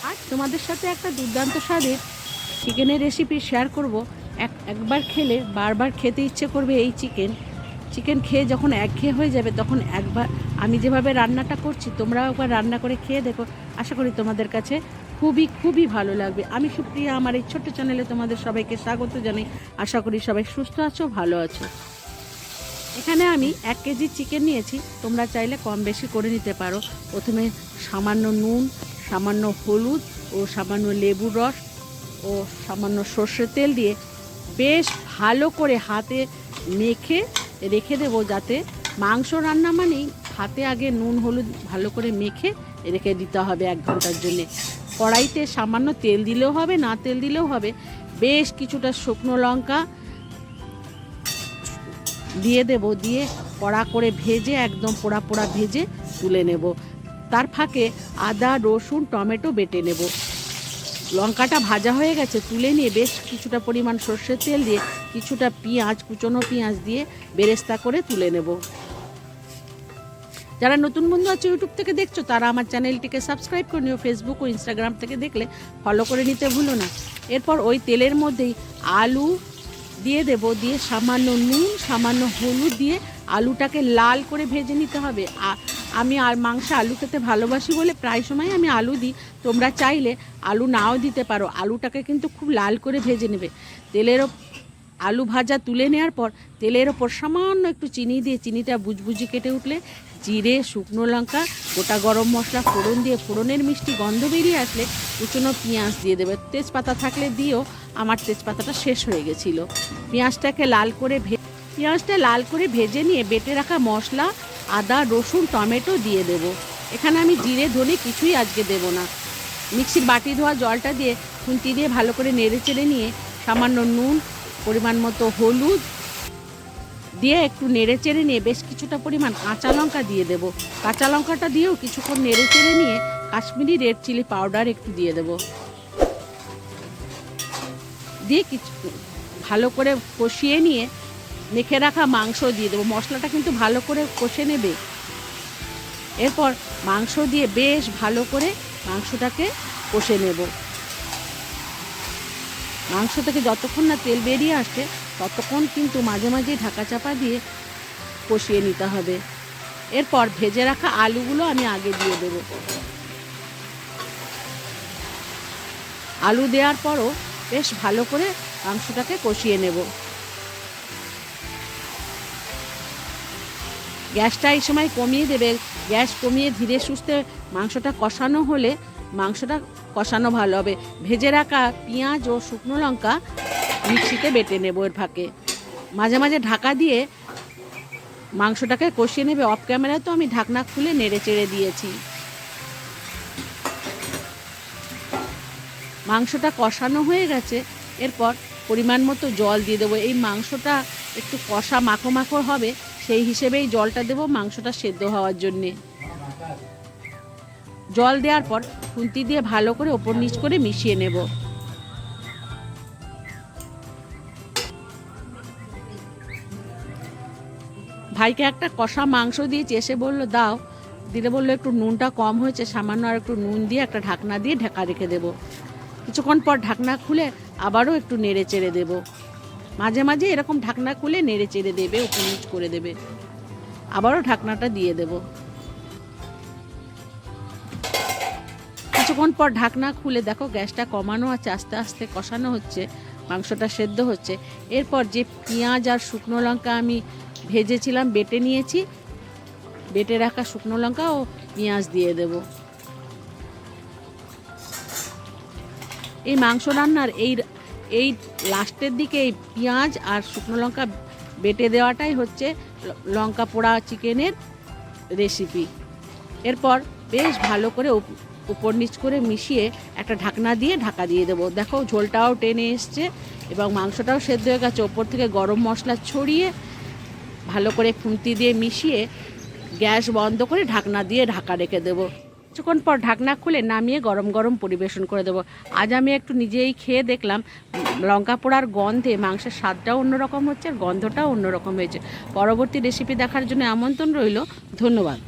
আজ তোমাদের সাথে একটা দুর্দান্ত স্বাদের চিকেনের রেসিপি শেয়ার করব। একবার খেলে বারবার খেতে ইচ্ছে করবে এই চিকেন খেয়ে যখন একঘেয়ে হয়ে যাবে তখন একবার আমি যেভাবে রান্নাটা করছি তোমরাও একবার রান্না করে খেয়ে দেখো। আশা করি তোমাদের কাছে খুবই ভালো লাগবে। আমি সুপ্রিয়া, আমার এই ছোট্ট চ্যানেলে তোমাদের সবাইকে স্বাগত জানাই। আশা করি সবাই সুস্থ আছো, ভালো আছো। এখানে আমি 1 কেজি চিকেন নিয়েছি, তোমরা চাইলে কম বেশি করে নিতে পারো। প্রথমে সামান্য নুন, সামান্য হলুদ ও সামান্য লেবুর রস ও সামান্য সর্ষের তেল দিয়ে বেশ ভালো করে হাতে মেখে রেখে দেবো, যাতে মাংস রান্না মানেই হাতে আগে নুন হলুদ ভালো করে মেখে রেখে দিতে হবে 1 ঘন্টার জন্যে। কড়াইতে সামান্য তেল দিলেও হবে, না তেল দিলেও হবে। বেশ কিছুটা শুকনো লঙ্কা দিয়ে দেব, দিয়ে কড়া করে ভেজে একদম পোড়া ভেজে তুলে নেব। তার ফাঁকে আদা রসুন টমেটো বেটে নেব। লঙ্কাটা ভাজা হয়ে গেছে, তুলে নিয়ে বেশ কিছুটা পরিমাণ সর্ষের তেল দিয়ে কিছুটা কুচনো পেঁয়াজ দিয়ে বেরেস্তা করে তুলে নেব। যারা নতুন বন্ধু আছে ইউটিউব থেকে দেখছো তারা আমার চ্যানেলটিকে সাবস্ক্রাইব করে নিও। ফেসবুক ও ইনস্টাগ্রাম থেকে দেখলে ফলো করে নিতে ভুলো না। এরপর ওই তেলের মধ্যেই আলু দিয়ে দেব, দিয়ে সামান্য নুন সামান্য হলুদ দিয়ে আলুটাকে লাল করে ভেজে নিতে হবে। আমি আর মাংসে আলু খেতে ভালোবাসি বলে প্রায় সময় আমি আলু দিই, তোমরা চাইলে আলু নাও দিতে পারো। আলুটাকে কিন্তু খুব লাল করে ভেজে নেবে। আলু ভাজা তুলে নেওয়ার পর তেলের ওপর সামান্য একটু চিনি দিয়ে, চিনিটা বুজবুজি কেটে উঠলে জিরে শুকনো লঙ্কা গোটা গরম মশলা ফোড়ন দিয়ে ফোড়নের মিষ্টি গন্ধ বেরিয়ে আসলে কুচনো পেঁয়াজ দিয়ে দেবে। তেজপাতা থাকলে দিও, আমার তেজপাতাটা শেষ হয়ে গেছিলো। পেঁয়াজটা লাল করে ভেজে নিয়ে বেটে রাখা মশলা আদা রসুন টমেটো দিয়ে দেব। এখানে আমি জিরে ধনে কিছুই আজকে দেব না। মিক্সির বাটি ধোয়া জলটা দিয়ে খুন্তি দিয়ে ভালো করে নেড়ে চেড়ে নিয়ে সামান্য নুন পরিমাণ মতো হলুদ দিয়ে একটু নেড়ে চেড়ে নিয়ে বেশ কিছুটা পরিমাণ কাঁচা লঙ্কা দিয়ে দেব। কাঁচা লঙ্কাটা দিয়েও কিছুক্ষণ নেড়ে চেড়ে নিয়ে কাশ্মীরি রেড চিলি পাউডার একটু দিয়ে দেব। দিয়ে কিছু ভালো করে কষিয়ে নিয়ে মেখে রাখা মাংস দিয়ে দেবো। মশলাটা কিন্তু ভালো করে কষে নেবে। এরপর মাংস দিয়ে বেশ ভালো করে মাংসটাকে কষে নেব। মাংস থেকে যতক্ষণ না তেল বেরিয়ে আসছে ততক্ষণ কিন্তু মাঝে মাঝে ঢাকা চাপা দিয়ে কষিয়ে নিতে হবে। এরপর ভেজে রাখা আলুগুলো আমি আগে দিয়ে দেব। আলু দেওয়ার পরও বেশ ভালো করে মাংসটাকে কষিয়ে নেব। গ্যাসটা এই সময় কমিয়ে দেবে। গ্যাস কমিয়ে ধীরে সুস্থে মাংসটা কষানো হলে মাংসটা কষানো ভালো হবে। ভেজে রাখা পেঁয়াজ ও শুকনো লঙ্কা মিক্সিতে বেটে নেব। এর ফাঁকে মাঝে মাঝে ঢাকা দিয়ে মাংসটাকে কষিয়ে নেবে। অফ ক্যামেরায় তো আমি ঢাকনা খুলে নেড়ে চেড়ে দিয়েছি। মাংসটা কষানো হয়ে গেছে, এরপর পরিমাণ মতো জল দিয়ে দেবো। এই মাংসটা একটু কষা মাখো মাখো হবে, সেই হিসেবেই জলটা দেবো মাংসটা সেদ্ধ হওয়ার জন্যে। জল দেওয়ার পর খুন্তি দিয়ে ভালো করে ওপর নিচ করে মিশিয়ে নেব। ভাইকে একটা কষা মাংস দিয়েছি, এসে বললো দাও, দিলে বললো একটু নুনটা কম হয়েছে, সামান্য আর একটু নুন দিয়ে একটা ঢাকনা দিয়ে ঢাকা রেখে দেবো। কিছুক্ষণ পর ঢাকনা খুলে আবারও একটু নেড়ে চেড়ে দেবো। মাঝে মাঝে এরকম ঢাকনা খুলে নেড়ে চেড়ে দেবে, উপর নিচ করে দেবে। আবারও ঢাকনাটা দিয়ে দেব। কিছুক্ষণ পর ঢাকনা খুলে দেখো গ্যাসটা কমানো আছে, আস্তে আস্তে কষানো হচ্ছে, মাংসটা সেদ্ধ হচ্ছে। এরপর যে পেঁয়াজ আর শুকনো লঙ্কা আমি ভেজেছিলাম বেটে নিয়েছি, বেটে রাখা শুকনো লঙ্কা ও পেঁয়াজ দিয়ে দেব। এই মাংস রান্নার এই লাস্টের দিকে এই পেঁয়াজ আর শুকনো লঙ্কা বেটে দেওয়াটাই হচ্ছে লঙ্কা পোড়া চিকেনের রেসিপি। এরপর বেশ ভালো করে উপর নিচ করে মিশিয়ে একটা ঢাকনা দিয়ে ঢাকা দিয়ে দেবো। দেখো ঝোলটাও টেনে এসছে এবং মাংসটাও সেদ্ধ হয়ে গেছে। ওপর থেকে গরম মশলা ছড়িয়ে ভালো করে খুন্তি দিয়ে মিশিয়ে গ্যাস বন্ধ করে ঢাকনা দিয়ে ঢাকা রেখে দেবো। কিছুক্ষণ পর ঢাকনা খুলে নামিয়ে গরম গরম পরিবেশন করে দেবো। আজ আমি একটু নিজেই খেয়ে দেখলাম, লঙ্কা পোড়ার গন্ধে মাংসের স্বাদটাও অন্যরকম হচ্ছে আর গন্ধটাও অন্যরকম হয়েছে। পরবর্তী রেসিপি দেখার জন্য আমন্ত্রণ রইল। ধন্যবাদ।